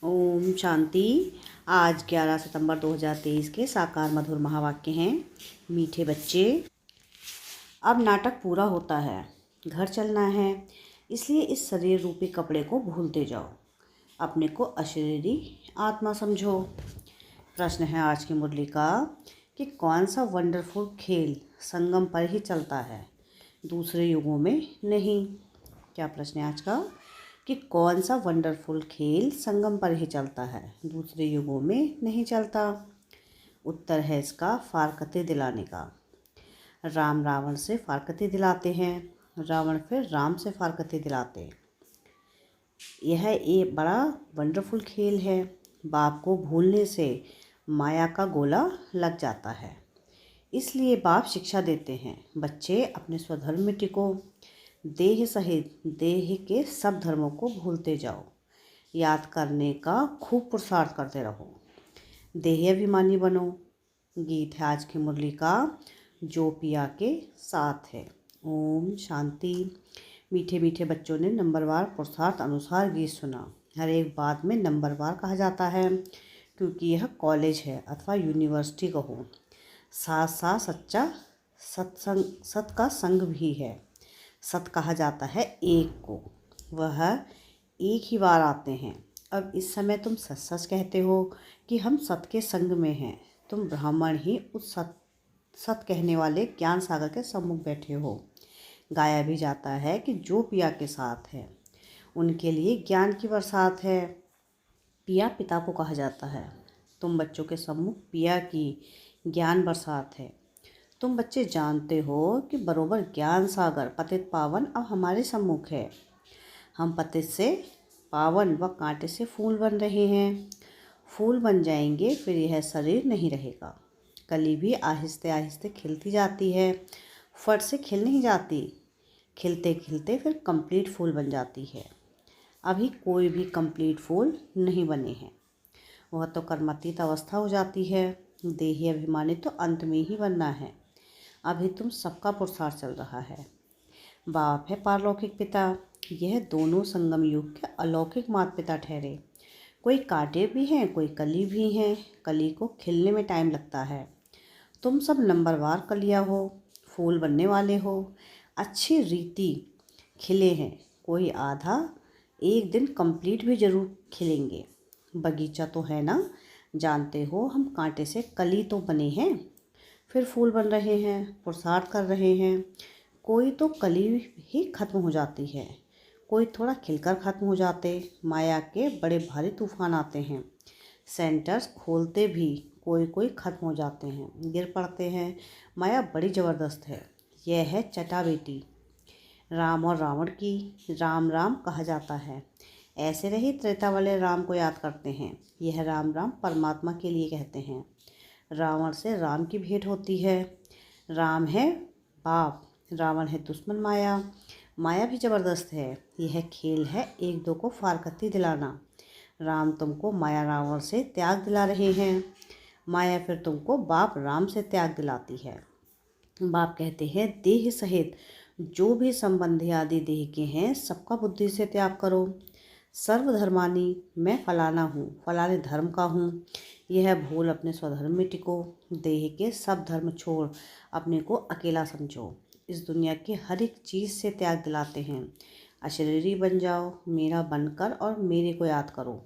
ओम शांति। आज 11 सितंबर 2023 के साकार मधुर महावाक्य हैं। मीठे बच्चे, अब नाटक पूरा होता है, घर चलना है, इसलिए इस शरीर रूपी कपड़े को भूलते जाओ। अपने को अशरीरी आत्मा समझो। प्रश्न है आज की मुरली का कि कौन सा वंडरफुल खेल संगम पर ही चलता है, दूसरे युगों में नहीं। क्या प्रश्न है आज का कि कौन सा वंडरफुल खेल संगम पर ही चलता है, दूसरे युगों में नहीं चलता। उत्तर है इसका फारकते दिलाने का। राम रावण से फारकते दिलाते हैं, रावण फिर राम से फारकते दिलाते हैं। यह एक बड़ा वंडरफुल खेल है। बाप को भूलने से माया का गोला लग जाता है, इसलिए बाप शिक्षा देते हैं, बच्चे अपने स्वधर्म में टिको। देह सहित देह के सब धर्मों को भूलते जाओ। याद करने का खूब पुरुषार्थ करते रहो। देह अभिमानी बनो। गीत है आज की मुरली का जो पिया के साथ है। ओम शांति। मीठे मीठे बच्चों ने नंबरवार पुरुषार्थ अनुसार गीत सुना। हर एक बात में नंबरवार कहा जाता है क्योंकि यह कॉलेज है अथवा यूनिवर्सिटी कहो। साथ साथ सच्चा सत्संग, सत का संग भी है। सत कहा जाता है एक को, वह एक ही बार आते हैं। अब इस समय तुम सच सच कहते हो कि हम सत के संग में हैं। तुम ब्राह्मण ही उस सत कहने वाले ज्ञान सागर के सम्मुख बैठे हो। गाया भी जाता है कि जो पिया के साथ है उनके लिए ज्ञान की बरसात है। पिया पिता को कहा जाता है। तुम बच्चों के सम्मुख पिया की ज्ञान बरसात है। तुम बच्चे जानते हो कि बरोबर ज्ञान सागर पतित पावन अब हमारे सम्मुख है। हम पतित से पावन व कांटे से फूल बन रहे हैं। फूल बन जाएंगे फिर यह शरीर नहीं रहेगा। कली भी आहिस्ते आहिस्ते खिलती जाती है, फट से खिल नहीं जाती। खिलते खिलते फिर कंप्लीट फूल बन जाती है। अभी कोई भी कंप्लीट फूल नहीं बने हैं, वह तो कर्मातीत अवस्था हो जाती है। देही अभिमानी तो अंत में ही बनना है। अभी तुम सबका पुरुषार्थ चल रहा है। बाप है पारलौकिक पिता, यह दोनों संगम युग के अलौकिक माता पिता ठहरे। कोई कांटे भी हैं, कोई कली भी हैं। कली को खिलने में टाइम लगता है। तुम सब नंबरवार कलियाँ हो, फूल बनने वाले हो, अच्छी रीति खिले हैं। कोई आधा एक दिन कंप्लीट भी जरूर खिलेंगे। बगीचा तो है ना, जानते हो हम कांटे से कली तो बने हैं, फिर फूल बन रहे हैं, पुरुषार्थ कर रहे हैं। कोई तो कली ही खत्म हो जाती है, कोई थोड़ा खिलकर खत्म हो जाते। माया के बड़े भारी तूफान आते हैं, सेंटर्स खोलते भी कोई कोई खत्म हो जाते हैं, गिर पड़ते हैं। माया बड़ी ज़बरदस्त है। यह है चटा बेटी राम और रावण की। राम राम कहा जाता है, ऐसे रही त्रेता वाले राम को याद करते हैं। यह राम राम परमात्मा के लिए कहते हैं। रावण से राम की भेंट होती है। राम है बाप, रावण है दुश्मन माया। माया भी ज़बरदस्त है। यह खेल है एक दो को फारकती दिलाना। राम तुमको माया रावण से त्याग दिला रहे हैं, माया फिर तुमको बाप राम से त्याग दिलाती है। बाप कहते हैं देह सहित जो भी संबंधी आदि देह के हैं सबका बुद्धि से त्याग करो। सर्वधर्मानी, मैं फलाना हूँ, फलाने धर्म का हूँ, यह भूल अपने स्वधर्म में टिको। देह के सब धर्म छोड़ अपने को अकेला समझो। इस दुनिया की हर एक चीज़ से त्याग दिलाते हैं। अशरीरी बन जाओ, मेरा बनकर और मेरे को याद करो।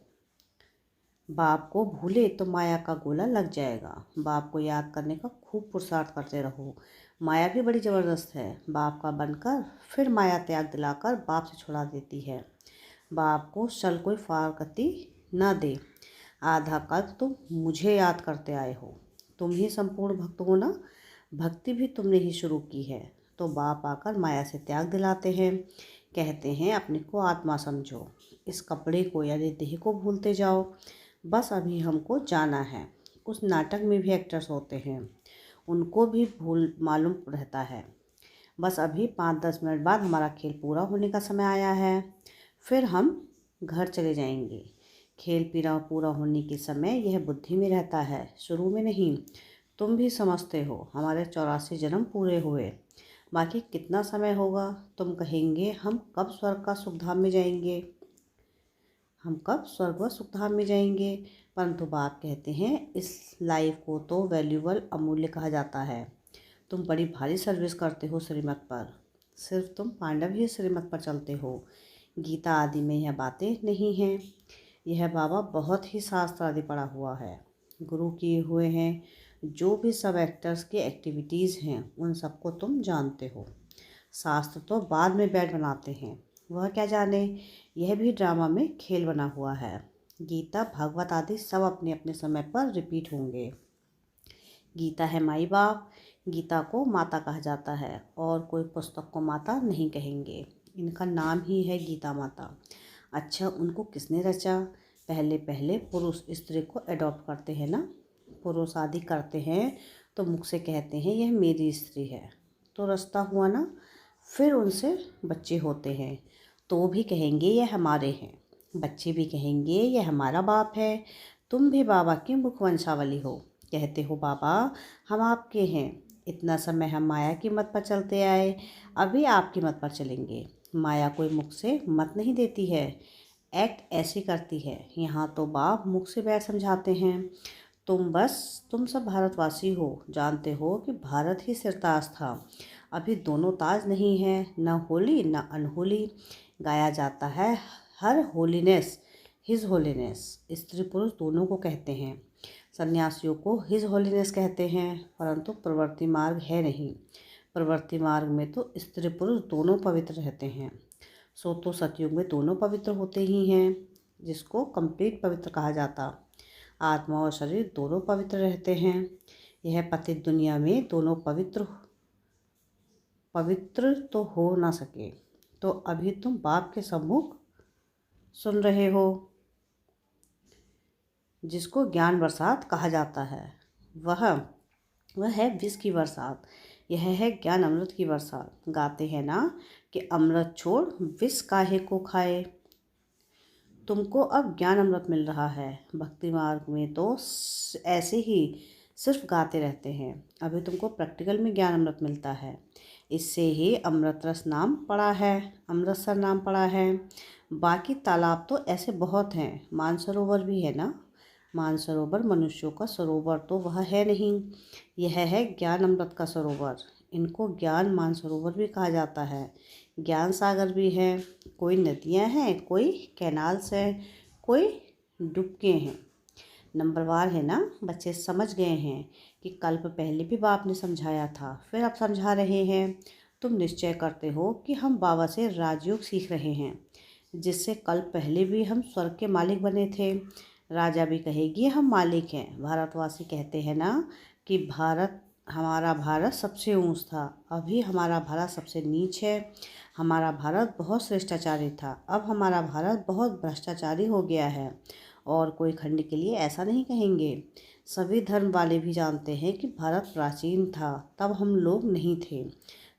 बाप को भूले तो माया का गोला लग जाएगा। बाप को याद करने का खूब पुरुषार्थ करते रहो। माया भी बड़ी ज़बरदस्त है। बाप का बनकर फिर माया त्याग दिलाकर बाप से छुड़ा देती है। बाप को शल कोई फारकती न दे। आधा कल तुम मुझे याद करते आए हो, तुम ही संपूर्ण भक्त हो ना, भक्ति भी तुमने ही शुरू की है। तो बाप आकर माया से त्याग दिलाते हैं, कहते हैं अपने को आत्मा समझो। इस कपड़े को यानी देह को भूलते जाओ। बस अभी हमको जाना है। उस नाटक में भी एक्टर्स होते हैं, उनको भी भूल मालूम रहता है। बस अभी 5-10 मिनट बाद हमारा खेल पूरा होने का समय आया है, फिर हम घर चले जाएंगे। खेल पूरा होने के समय यह बुद्धि में रहता है, शुरू में नहीं। तुम भी समझते हो हमारे 84 जन्म पूरे हुए, बाकी कितना समय होगा। तुम कहेंगे हम कब स्वर्ग का सुखधाम में जाएंगे। हम कब स्वर्ग व सुखधाम में जाएंगे। परंतु बाप कहते हैं इस लाइफ को तो वैल्यूबल अमूल्य कहा जाता है। तुम बड़ी भारी सर्विस करते हो श्रीमत पर, सिर्फ तुम पांडव ही श्रीमत पर चलते हो। गीता आदि में यह बातें नहीं हैं। यह बाबा बहुत ही शास्त्र आदि पढ़ा हुआ है, गुरु किए हुए हैं। जो भी सब एक्टर्स की एक्टिविटीज़ हैं उन सबको तुम जानते हो। शास्त्र तो बाद में बैठ बनाते हैं, वह क्या जाने, यह भी ड्रामा में खेल बना हुआ है। गीता भागवत आदि सब अपने अपने समय पर रिपीट होंगे। गीता है माई बाप, गीता को माता कहा जाता है और कोई पुस्तक को माता नहीं कहेंगे। इनका नाम ही है गीता माता। अच्छा, उनको किसने रचा? पहले पहले पुरुष स्त्री को अडॉप्ट करते हैं ना, पुरुष आदि करते हैं तो मुख से कहते हैं यह मेरी स्त्री है, तो रिश्ता हुआ ना। फिर उनसे बच्चे होते हैं तो भी कहेंगे यह हमारे हैं, बच्चे भी कहेंगे यह हमारा बाप है। तुम भी बाबा की मुखवंशावली हो, कहते हो बाबा हम आपके हैं। इतना समय हम माया की मत पर चलते आए, अभी आपकी मत पर चलेंगे। माया कोई मुख से मत नहीं देती है, एक्ट ऐसी करती है। यहाँ तो बाप मुख से बैठ समझाते हैं। तुम सब भारतवासी हो, जानते हो कि भारत ही सिरताज था। अभी दोनों ताज नहीं है, न होली न अनहोली। गाया जाता है हर होलीनेस हिज होलीनेस। स्त्री पुरुष दोनों को कहते हैं। सन्यासियों को हिज होलीनेस कहते हैं, परंतु प्रवृत्ति मार्ग है नहीं। प्रवृत्ति मार्ग में तो स्त्री पुरुष दोनों पवित्र रहते हैं। सो तो सतयुग में दोनों पवित्र होते ही हैं, जिसको कंप्लीट पवित्र कहा जाता। आत्मा और शरीर दोनों पवित्र रहते हैं। यह पतित दुनिया में दोनों पवित्र तो हो ना सके। तो अभी तुम बाप के सम्मुख सुन रहे हो, जिसको ज्ञान बरसात कहा जाता है। वह है विष की बरसात, यह है ज्ञान अमृत की बरसात। गाते हैं ना कि अमृत छोड़ विष काहे को खाए। तुमको अब ज्ञान अमृत मिल रहा है। भक्ति मार्ग में तो ऐसे ही सिर्फ गाते रहते हैं, अभी तुमको प्रैक्टिकल में ज्ञान अमृत मिलता है। इससे ही अमृत रस नाम पड़ा है, अमृतसर नाम पड़ा है। बाकी तालाब तो ऐसे बहुत हैं, मानसरोवर भी है ना। मानसरोवर मनुष्यों का सरोवर तो वह है नहीं, यह है ज्ञान अमृत का सरोवर। इनको ज्ञान मानसरोवर भी कहा जाता है, ज्ञान सागर भी है। कोई नदियाँ हैं, कोई कैनाल्स हैं, कोई डुबके हैं। नंबरवार है ना। बच्चे समझ गए हैं कि कल्प पहले भी बाप ने समझाया था, फिर अब समझा रहे हैं। तुम निश्चय करते हो कि हम बाबा से राजयोग सीख रहे हैं, जिससे कल्प पहले भी हम स्वर्ग के मालिक बने थे। राजा भी कहेगी हम मालिक हैं। भारतवासी कहते हैं ना कि हमारा भारत सबसे ऊंच था, अभी हमारा भारत सबसे नीच है। हमारा भारत बहुत श्रेष्ठाचारी था, अब हमारा भारत बहुत भ्रष्टाचारी हो गया है। और कोई खंड के लिए ऐसा नहीं कहेंगे। सभी धर्म वाले भी जानते हैं कि भारत प्राचीन था, तब हम लोग नहीं थे।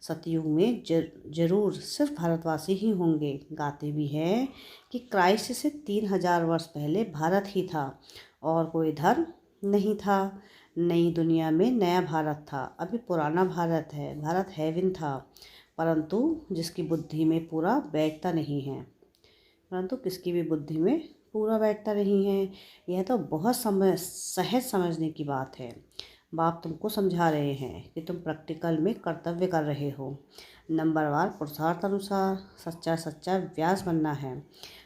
सतयुग में जरूर सिर्फ भारतवासी ही होंगे। गाते भी हैं कि क्राइस्ट से 3000 वर्ष पहले भारत ही था और कोई धर्म नहीं था। नई दुनिया में नया भारत था, अभी पुराना भारत है। भारत हेवन था, परंतु जिसकी बुद्धि में पूरा बैठता नहीं है, परंतु किसकी भी बुद्धि में पूरा बैठता नहीं है। यह तो बहुत सहज समझने की बात है। बाप तुमको समझा रहे हैं कि तुम प्रैक्टिकल में कर्तव्य कर रहे हो। नंबरवार पुरुषार्थ अनुसार सच्चा व्यास बनना है,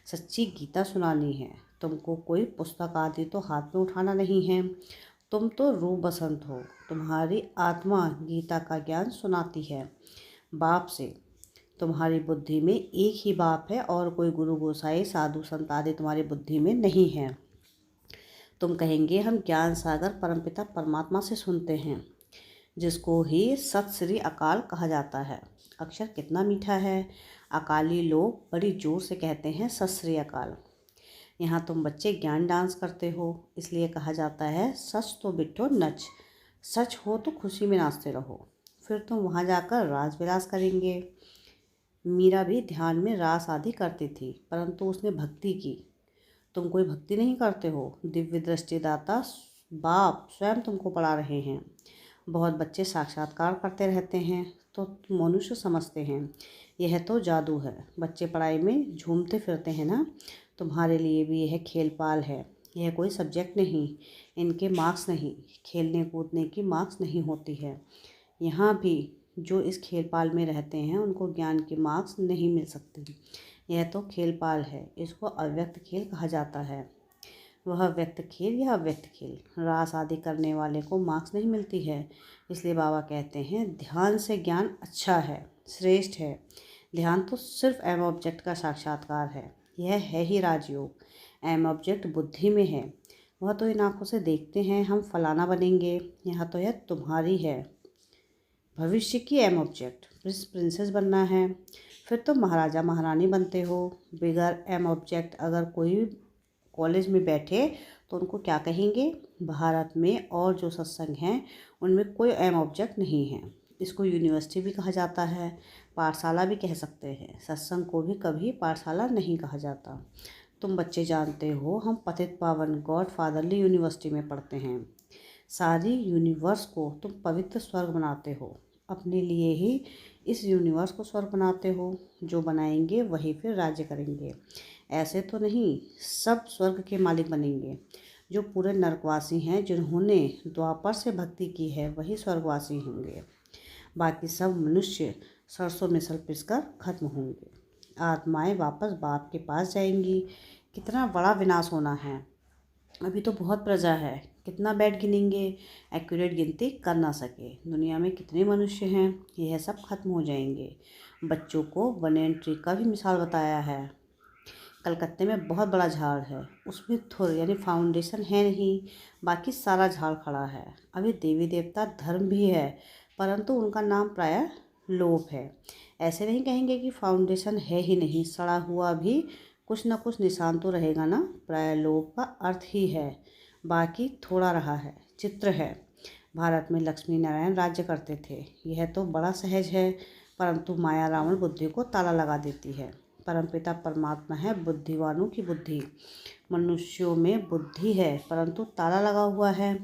सच्ची गीता सुनानी है। तुमको कोई पुस्तक आदि तो हाथ में उठाना नहीं है। तुम तो रूप बसंत हो, तुम्हारी आत्मा गीता का ज्ञान सुनाती है बाप से। तुम्हारी बुद्धि में एक ही बाप है और कोई गुरु गोसाई साधु संत आदि तुम्हारी बुद्धि में नहीं है। तुम कहेंगे हम ज्ञान सागर परमपिता परमात्मा से सुनते हैं, जिसको ही सत श्री अकाल कहा जाता है। अक्षर कितना मीठा है। अकाली लोग बड़ी जोर से कहते हैं सत श्री अकाल। यहाँ तुम बच्चे ज्ञान डांस करते हो, इसलिए कहा जाता है सच तो बिट्ठो नच। सच हो तो खुशी में नाचते रहो, फिर तुम वहाँ जाकर रास विलास करेंगे। मीरा भी ध्यान में रास आदि करती थी, परंतु उसने भक्ति की। तुम कोई भक्ति नहीं करते हो। दिव्य दृष्टिदाता बाप स्वयं तुमको पढ़ा रहे हैं। बहुत बच्चे साक्षात्कार करते रहते हैं तो मनुष्य समझते हैं यह तो जादू है। बच्चे पढ़ाई में झूमते फिरते हैं ना, तुम्हारे लिए भी यह खेल-पाल है, यह कोई सब्जेक्ट नहीं, इनके मार्क्स नहीं, खेलने कूदने की मार्क्स नहीं होती है। यहाँ भी जो इस खेल-पाल में रहते हैं उनको ज्ञान की मार्क्स नहीं मिल सकती। यह तो खेल-पाल है, इसको अव्यक्त खेल कहा जाता है। वह व्यक्त खेल या अव्यक्त खेल, रास आदि करने वाले को मार्क्स नहीं मिलती है। इसलिए बाबा कहते हैं ध्यान से ज्ञान अच्छा है, श्रेष्ठ है। ध्यान तो सिर्फ एम ऑब्जेक्ट का साक्षात्कार है, यह है ही राजयोग। एम ऑब्जेक्ट बुद्धि में है, वह तो इन आँखों से देखते हैं हम फलाना बनेंगे, यहाँ तो यह तुम्हारी है भविष्य की एम ऑब्जेक्ट। प्रिंसेस बनना है, फिर तो महाराजा महारानी बनते हो। बिगर एम ऑब्जेक्ट अगर कोई कॉलेज में बैठे तो उनको क्या कहेंगे? भारत में और जो सत्संग हैं उनमें कोई एम ऑब्जेक्ट नहीं है। इसको यूनिवर्सिटी भी कहा जाता है, पाठशाला भी कह सकते हैं। सत्संग को भी कभी पाठशाला नहीं कहा जाता। तुम बच्चे जानते हो हम पतित पावन गॉड फादरली यूनिवर्सिटी में पढ़ते हैं। सारी यूनिवर्स को तुम पवित्र स्वर्ग बनाते हो, अपने लिए ही इस यूनिवर्स को स्वर्ग बनाते हो। जो बनाएंगे वही फिर राज्य करेंगे। ऐसे तो नहीं सब स्वर्ग के मालिक बनेंगे। जो पूरे नरकवासी हैं, जिन्होंने द्वापर से भक्ति की है, वही स्वर्गवासी होंगे। बाकी सब मनुष्य सरसों में सल पिसकर खत्म होंगे। आत्माएं वापस बाप के पास जाएंगी। कितना बड़ा विनाश होना है। अभी तो बहुत प्रजा है, कितना बेड गिनेंगे, एक्यूरेट गिनती कर ना सके। दुनिया में कितने मनुष्य हैं, यह सब खत्म हो जाएंगे। बच्चों को बनेन ट्री का भी मिसाल बताया है। कलकत्ते में बहुत बड़ा झाड़ है, उसमें थुर यानी फाउंडेशन है नहीं, बाकी सारा झाड़ खड़ा है। अभी देवी देवता धर्म भी है, परंतु उनका नाम प्रायः लोप है। ऐसे नहीं कहेंगे कि फाउंडेशन है ही नहीं, सड़ा हुआ भी कुछ न कुछ निशान तो रहेगा ना। प्राय लोप का अर्थ ही है, बाकी थोड़ा रहा है, चित्र है। भारत में लक्ष्मी नारायण राज्य करते थे, यह तो बड़ा सहज है, परंतु माया रावण बुद्धि को ताला लगा देती है। परमपिता परमात्मा है बुद्धिवानों की बुद्धि। मनुष्यों में बुद्धि है, परंतु ताला लगा हुआ है,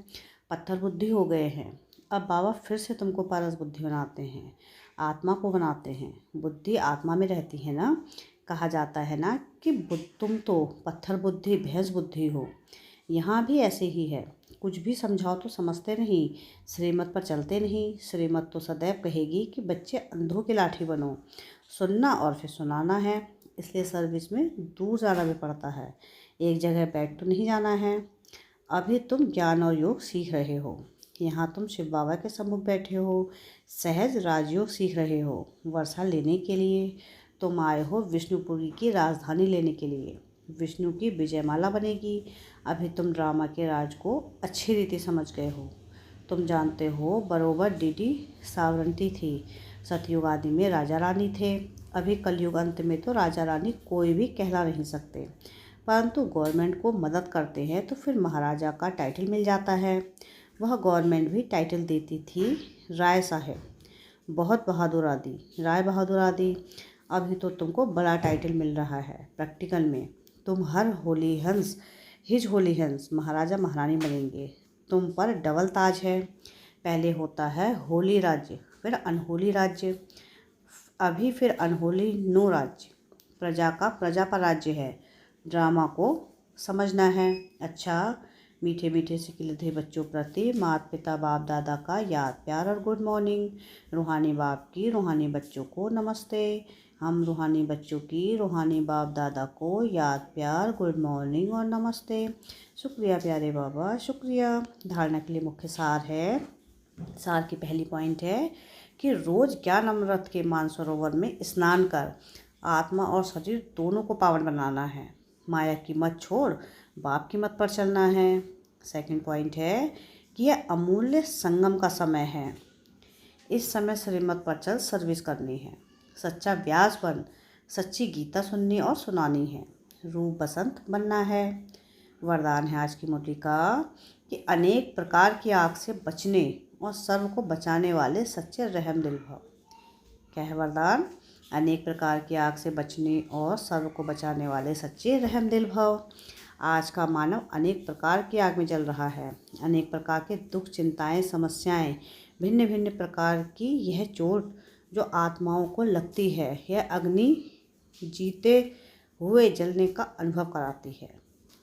पत्थर बुद्धि हो गए हैं। अब बाबा फिर से तुमको पारस बुद्धि बनाते हैं, आत्मा को बनाते हैं। बुद्धि आत्मा में रहती है ना। कहा जाता है ना कि तुम तो पत्थर बुद्धि भैंस बुद्धि हो। यहाँ भी ऐसे ही है, कुछ भी समझाओ तो समझते नहीं, श्रीमत पर चलते नहीं। श्रीमत तो सदैव कहेगी कि बच्चे अंधों की लाठी बनो, सुनना और फिर सुनाना है। इसलिए सर्विस में दूर जाना भी पड़ता है, एक जगह बैठ तो नहीं जाना है। अभी तुम ज्ञान और योग सीख रहे हो। यहाँ तुम शिव बाबा के सम्मुख बैठे हो, सहज राजयोग सीख रहे हो। वर्षा लेने के लिए तुम आए हो विष्णुपुरी की राजधानी लेने के लिए। विष्णु की विजयमाला बनेगी। अभी तुम ड्रामा के राज को अच्छी रीति समझ गए हो। तुम जानते हो बरोबर डीडी सावरंटी थी, सतयुग आदि में राजा रानी थे। अभी कलयुग अंत में तो राजा रानी कोई भी कहला नहीं सकते, परंतु गवर्नमेंट को मदद करते हैं तो फिर महाराजा का टाइटल मिल जाता है। वह गवर्नमेंट भी टाइटल देती थी राय साहब, बहुत बहादुर आदि, राय बहादुर आदि। अभी तो तुमको बड़ा टाइटल मिल रहा है। प्रैक्टिकल में तुम हर होली हंस, हिज होली हंस महाराजा महारानी बनेंगे। तुम पर डबल ताज है। पहले होता है होली राज्य, फिर अनहोली राज्य, अभी फिर अनहोली नो राज्य। प्रजा का प्रजा पर राज्य है। ड्रामा को समझना है। अच्छा, मीठे मीठे से खिलते बच्चों प्रति माता पिता बाप दादा का याद प्यार और गुड मॉर्निंग। रूहानी बाप की रूहानी बच्चों को नमस्ते। हम रूहानी बच्चों की रूहानी बाप दादा को याद प्यार गुड मॉर्निंग और नमस्ते। शुक्रिया प्यारे बाबा, शुक्रिया। धारणा के लिए मुख्य सार है। सार की पहली पॉइंट है कि रोज़ ज्ञान अमृत के मानसरोवर में स्नान कर आत्मा और शरीर दोनों को पावन बनाना है। माया की मत छोड़ बाप की मत पर चलना है। सेकंड पॉइंट है कि यह अमूल्य संगम का समय है। इस समय श्रीमत पर चल सर्विस करनी है। सच्चा व्यास बन, सच्ची गीता सुननी और सुनानी है। रूप बसंत बनना है। वरदान है आज की मुरली का कि अनेक प्रकार की आग से बचने और सर्व को बचाने वाले सच्चे रहम दिल भव। क्या है वरदान? अनेक प्रकार की आग से बचने और सर्व को बचाने वाले सच्चे रहम दिल भव। आज का मानव अनेक प्रकार की आग में जल रहा है। अनेक प्रकार के दुख, चिंताएं, समस्याएं, भिन्न भिन्न प्रकार की यह चोट जो आत्माओं को लगती है, यह अग्नि जीते हुए जलने का अनुभव कराती है।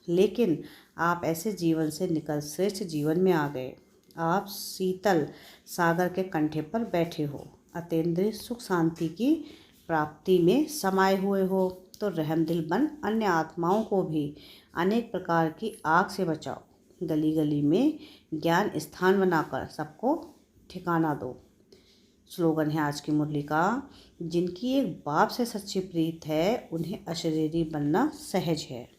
लेकिन आप ऐसे जीवन से निकल श्रेष्ठ जीवन में आ गए। आप शीतल सागर के कंठे पर बैठे हो, अतीन्द्रिय सुख शांति की प्राप्ति में समाये हुए हो। तो रहमदिल बन अन्य आत्माओं को भी अनेक प्रकार की आग से बचाओ। गली गली में ज्ञान स्थान बनाकर सबको ठिकाना दो। स्लोगन है आज की मुरली का, जिनकी एक बाप से सच्ची प्रीत है उन्हें अशरीरी बनना सहज है।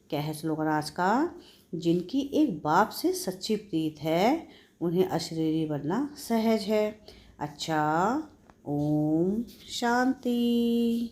क्या है स्लोगन आज का? जिनकी एक बाप से सच्ची प्रीत है उन्हें अशरीरी बनना सहज है। अच्छा, ओम शांति।